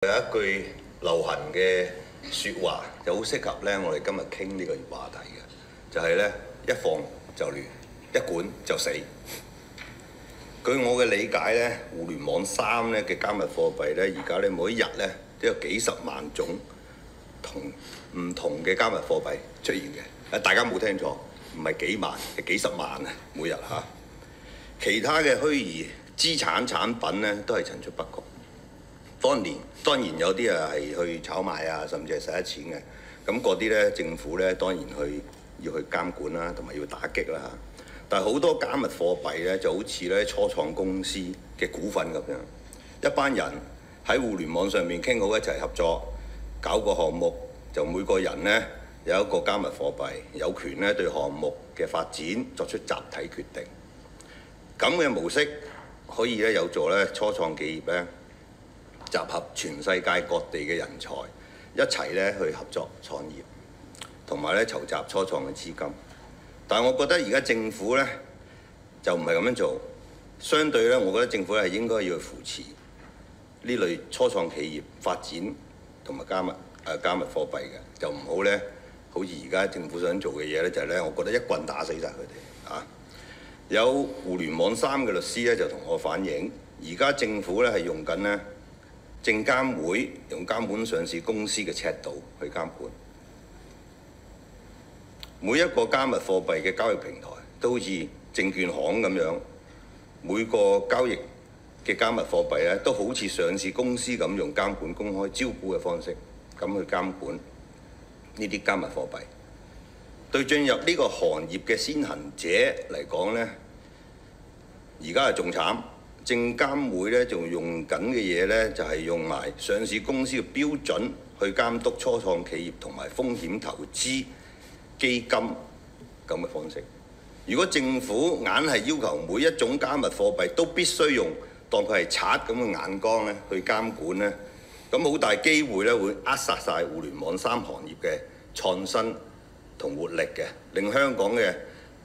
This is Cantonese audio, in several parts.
有一句流行嘅説話就好適合咧，我哋今日傾呢個話題嘅，就係咧一放就亂，一管就死。據我嘅理解咧，互聯網3咧嘅加密貨幣咧，而家咧每一日咧都有幾十萬種唔同嘅加密貨幣出現嘅。大家冇聽錯，唔係幾萬，係幾十萬啊！每日嚇。其他嘅虛擬資產產品咧都係層出不窮。當然有啲係去炒賣啊，甚至係洗一錢嘅。咁嗰啲咧，政府咧當然要去監管啦，同埋要打擊啦。但係好多加密貨幣咧，就好似咧初創公司嘅股份咁樣，一班人喺互聯網上面傾好一齊合作，搞個項目，就每個人咧有一個加密貨幣，有權咧對項目嘅發展作出集體決定。咁嘅模式可以咧有助咧初創企業咧集合全世界各地嘅人才，一齊咧去合作創業，同埋咧籌集初創嘅資金。但係我覺得而家政府咧就唔係咁樣做，相對咧，我覺得政府係應該要去扶持呢類初創企業發展同埋加密貨幣嘅，就唔好咧好似而家政府想做嘅嘢咧，就係咧，我覺得一棍打死晒佢哋啊！有互聯網3嘅律師咧就同我反映，而家政府咧係用緊咧證監會用監管上市公司嘅尺度去監管。每一個加密貨幣嘅交易平台都好似證券行咁樣，每個交易嘅加密貨幣咧都好似上市公司咁用監管公開招股嘅方式咁去監管呢啲加密貨幣。對進入呢個行業嘅先行者嚟講咧，而家係仲慘，證監會咧仲用緊嘅嘢咧就係用埋上市公司嘅標準去監督初創企業同埋風險投資基金咁嘅方式。如果政府硬係要求每一種加密貨幣都必須用當佢係賊咁嘅眼光咧去監管咧，咁好大機會咧會扼殺晒互聯網3行業嘅創新同活力嘅，令香港嘅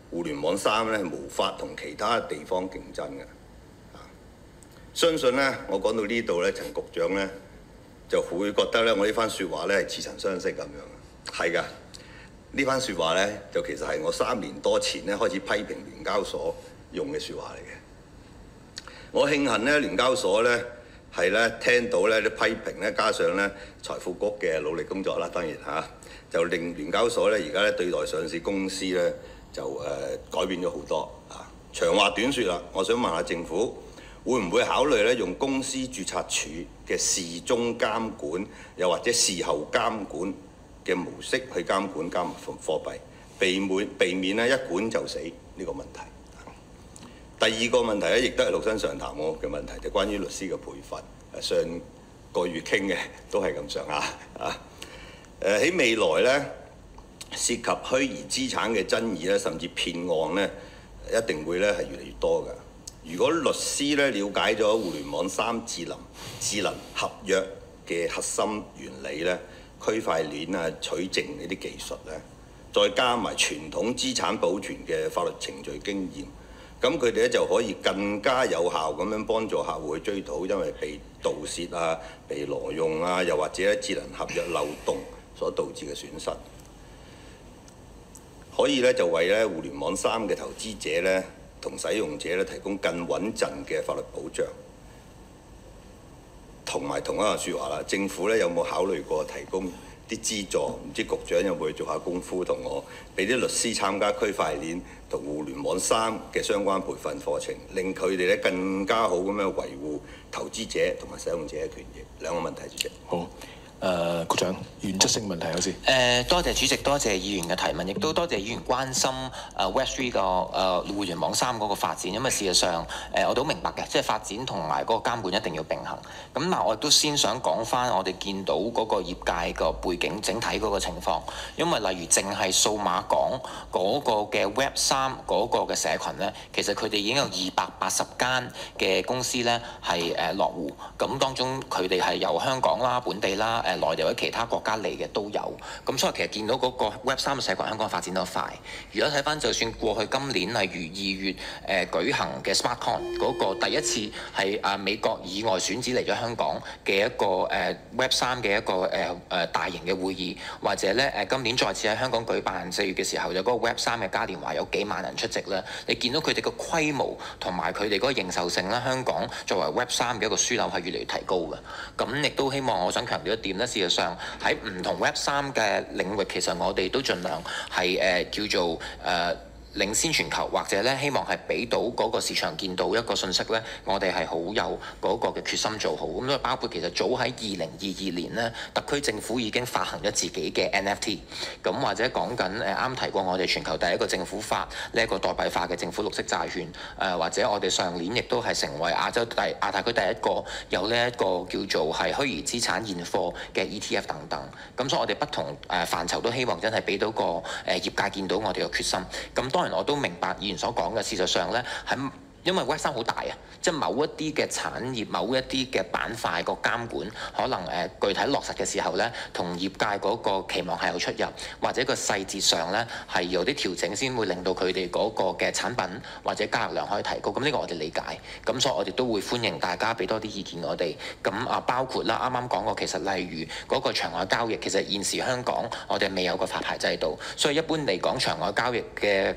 互聯網3咧無法同其他地方競爭嘅。相信咧，我講到呢度咧，陳局長咧就會覺得咧，我呢番説話咧係似曾相識咁樣。係㗎。呢番説話咧，就其實係我3年多前咧開始批評聯交所用嘅説話嚟嘅。我慶幸咧，聯交所咧係咧聽到咧啲批評咧，加上咧財富局嘅努力工作啦，當然嚇，就令聯交所咧而家咧對待上市公司咧就改變咗好多啊。長話短説啦，我想問下政府會唔會考慮咧用公司註冊處嘅事中監管，又或者事後監管嘅模式去監管加密貨幣，避免咧一管就死呢個問題。第二個問題咧，亦都係老生常談我嘅問題，就關於律師嘅培訓。上個月傾嘅都係咁上下啊。喺未來咧，涉及虛擬資產嘅爭議咧，甚至騙案咧，一定會咧係越嚟越多㗎。如果律師咧了解咗互聯網3智能合約嘅核心原理咧，區塊鏈啊、取證呢啲技術咧，再加埋傳統資產保存嘅法律程序經驗，咁佢哋咧就可以更加有效咁樣幫助客戶去追討因為被盜竊啊、被挪用啊，又或者智能合約漏洞所導致嘅損失，可以咧就為咧互聯網3嘅投資者咧同使用者咧提供更穩陣嘅法律保障。同埋同一個説話啦，政府咧有冇考慮過提供啲資助？唔知局長有冇去做下功夫，同我俾啲律師參加區塊鏈同互聯網3嘅相關培訓課程，令佢哋咧更加好咁樣維護投資者同埋使用者嘅權益。2個問題，主席。好。局長，原則性問題先。多謝主席，多謝議員嘅提問，亦都多謝議員關心Web3個互聯網3嗰個發展。因為事實上我都明白嘅，即係發展同埋嗰個監管一定要並行。咁嗱，我亦都先想講翻我哋見到嗰個業界個背景整體嗰個情況。因為例如淨係數碼港嗰個嘅 Web3嗰個嘅社群咧，其實佢哋已經有280間嘅公司咧係落戶。咁當中佢哋係由香港啦、本地啦、內地或者其他國家嚟嘅都有。咁所以其實見到嗰個 Web 3嘅社群香港發展得快。如果睇翻就算過去今年例如2月舉行嘅 SmartCon 嗰個第一次係美國以外選址嚟咗香港嘅一個Web 3嘅一個大型嘅會議，或者咧今年再次喺香港舉辦4月嘅時候有嗰個 Web 3嘅嘉年華有幾萬人出席啦。你見到佢哋個規模同埋佢哋嗰個認受性啦，香港作為 Web 3嘅一個樞紐係越嚟越提高嘅。咁亦都希望我想強調一點咧，事實上喺唔同 Web 3嘅領域，其實我哋都盡量係叫做領先全球，或者咧希望係俾到嗰個市場見到一個信息咧，我哋係好有嗰個嘅決心做好。咁所以包括其實早喺2022年咧，特區政府已經發行咗自己嘅 NFT， 咁或者講緊啱提過我哋全球第一個政府發呢一個代幣化嘅政府綠色債券，或者我哋上年亦都係成為亞太區第一個有呢一個叫做係虛擬資產現貨嘅 ETF 等等。咁所以我哋不同範疇都希望真係俾到個業界見到我哋嘅決心。咁當然我都明白議員所講嘅，事實上咧喺因為 Web 3好大啊，即係某一啲嘅產業、某一啲嘅板塊個監管，可能具體落實嘅時候咧，同業界嗰個期望係有出入，或者個細節上咧係有啲調整，先會令到佢哋嗰個嘅產品或者交易量可以提高。咁呢個我哋理解，咁所以我哋都會歡迎大家俾多啲意見我哋。咁包括啦，啱啱講過，其實例如嗰個場外交易，其實現時香港我哋未有個發牌制度，所以一般嚟講場外交易嘅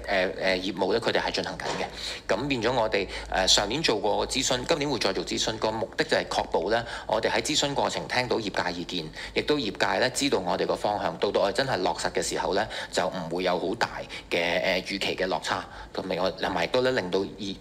業務咧，佢哋係進行緊嘅。咁變咗我哋上年做過諮詢，今年會再做諮詢，個目的就係確保咧，我哋喺諮詢過程聽到業界意見，亦都業界咧知道我哋個方向，到我哋真係落實嘅時候咧，就唔會有好大嘅預期嘅落差，同埋亦都咧令到業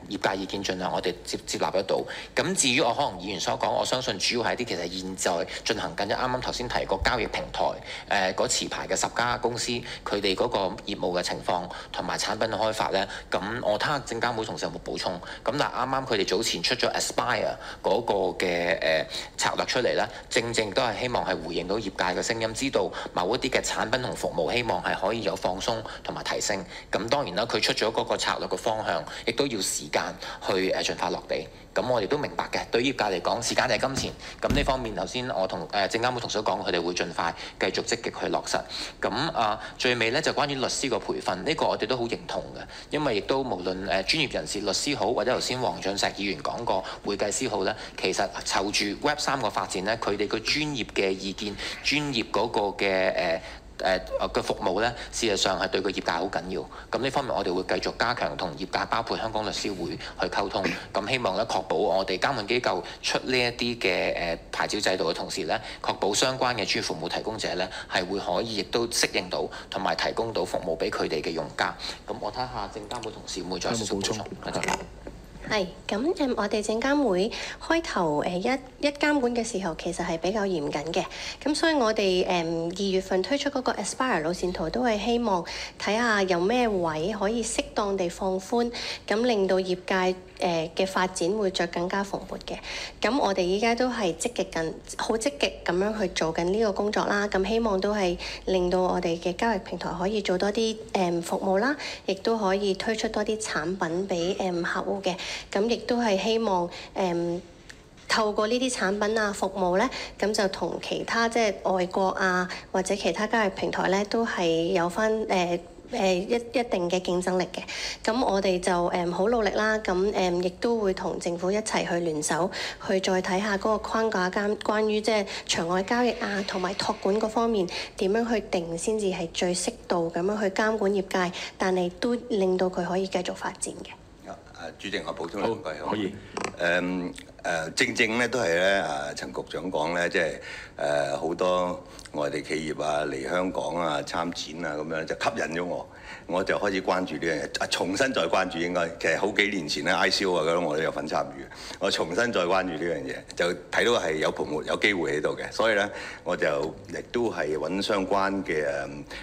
界意見盡量我哋接納得到。咁至於我可能議員所講，我相信主要係啲其實現在進行緊啱啱頭先提過交易平台嗰持牌嘅10家公司，佢哋嗰個業務嘅情況同埋產品嘅開發咧，咁我睇下證監會同事有冇補充。咁但係啱啱佢哋早前出咗 Aspire 嗰個嘅策略出嚟咧，正都係希望係回應到業界嘅聲音，知道某一啲嘅產品同服務希望係可以有放鬆同埋提升。咁當然啦，佢出咗嗰個策略嘅方向，亦都要時間去盡快落地。咁我哋都明白嘅，對於業界嚟講，時間就係金錢。咁呢方面頭先我同證監會同事講，佢哋會盡快繼續積極去落實。咁最尾咧就關於律師個培訓，呢個我哋都好認同嘅，因為亦都無論專業人士律師好，或者頭先黃俊碩議員講過會計師好咧，其實就住 Web 3個發展咧，佢哋個專業嘅意見、專業嗰個嘅嘅服務咧，事實上係對個業界好緊要。咁呢方面我哋會繼續加強同業界，包括香港律師會去溝通。咁希望咧確保我哋監管機構出呢一啲嘅牌照制度嘅同時咧，確保相關嘅專業服務提供者咧係會可以亦都適應到同埋提供到服務俾佢哋嘅用家。咁我睇下證監會同事會唔會再補充。係咁我哋證監會開頭一監管嘅時候，其實係比較嚴謹嘅。咁所以我哋2月份推出嗰個 Aspire 路線圖，都係希望睇下有咩位可以適當地放寬，咁令到業界嘅發展會再更加蓬勃嘅。咁我哋依家都係好積極咁樣去做緊呢個工作啦。咁希望都係令到我哋嘅交易平台可以做多啲服務啦，亦都可以推出多啲產品俾客戶嘅。咁亦都係希望透過呢啲產品啊服務咧，咁就同其他即係外國啊或者其他交易平台咧，都係有翻一定嘅競爭力嘅。咁我哋就好努力啦。咁亦都會同政府一齊去聯手，去再睇下嗰個框架關於即係場外交易啊同埋託管嗰方面點樣去定先至係最適度咁樣去監管業界，但係都令到佢可以繼續發展嘅。主席，我補充兩句可以。正咧都係咧陳局長講咧，即係好多外地企業啊嚟香港啊參展啊咁樣，就吸引咗我就開始關注呢樣嘢，重新再關注應該。其實好幾年前咧 ICO 啊嗰啲我都有份參與，我重新再關注呢樣嘢，就睇到係有蓬勃有機會喺度嘅，所以咧我就亦都係揾相關嘅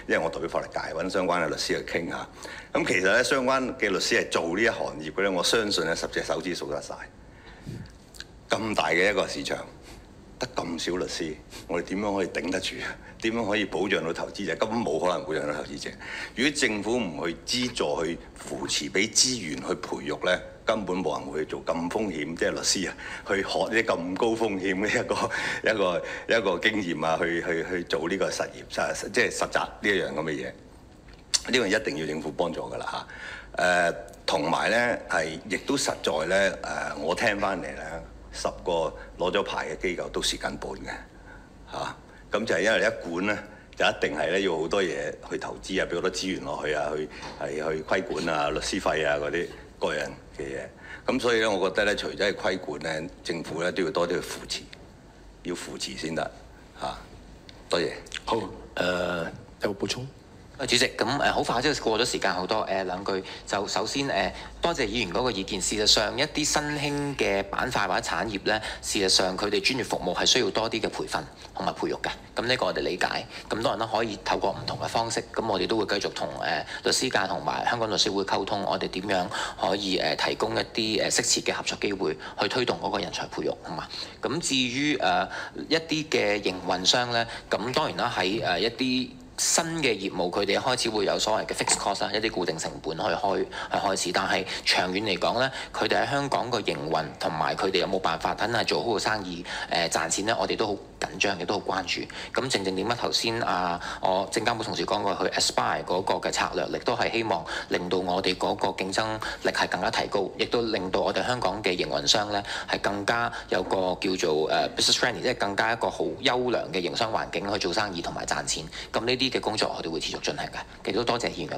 因為我代表法律界揾相關嘅律師去傾下。咁其實咧相關嘅律師係做呢一行業嘅咧，我相信咧10隻手指數得晒。咁大嘅一個市場，得咁少律師，我哋點樣可以頂得住啊？點樣可以保障到投資者？根本冇可能保障到投資者。如果政府唔去資助、去扶持、俾資源去培育咧，根本冇人會去做咁風險，即係律師啊，去學啲咁高風險嘅一個經驗啊，去做呢個實驗，即係實習呢一樣咁嘅嘢。呢個一定要政府幫助㗎啦嚇。同埋咧係亦都實在咧我聽翻嚟咧，10個攞咗牌嘅機構都蝕緊本嘅嚇。咁就係因為一管咧，就一定係咧要好多嘢去投資啊，俾好多資源落去啊，去規管啊、律師費啊嗰啲個人嘅嘢。咁所以咧，我覺得咧，除咗係規管咧，政府咧都要多啲去扶持，要扶持先得嚇。多謝。好，有冇補充？主席，咁好快即係過咗時間好多兩句，就首先多謝議員嗰個意見。事實上一啲新興嘅板塊或者產業咧，事實上佢哋專業服務係需要多啲嘅培訓同埋培育嘅。咁呢個我哋理解。咁當然啦，可以透過唔同嘅方式，咁我哋都會繼續同律師界同埋香港律師會溝通，我哋點樣可以提供一啲適切嘅合作機會，去推動嗰個人才培育，係嘛？咁至於一啲嘅營運商咧，咁當然啦喺一啲新嘅業務，佢哋開始會有所謂嘅 fixed cost 啊，一啲固定成本去開始，但係長遠嚟講咧，佢哋喺香港個營運同埋佢哋有冇辦法真係做好個生意賺錢咧，我哋都好緊張，亦都好關注。咁正點解頭先我證監會同事講過，去 Aspire 嗰個嘅策略力都係希望令到我哋嗰個競爭力係更加提高，亦都令到我哋香港嘅營運商咧係更加有個叫做business friendly， 即係更加一個好優良嘅營商環境去做生意同埋賺錢。咁呢啲嘅工作我哋會持續進行嘅，亦都多謝議員嘅。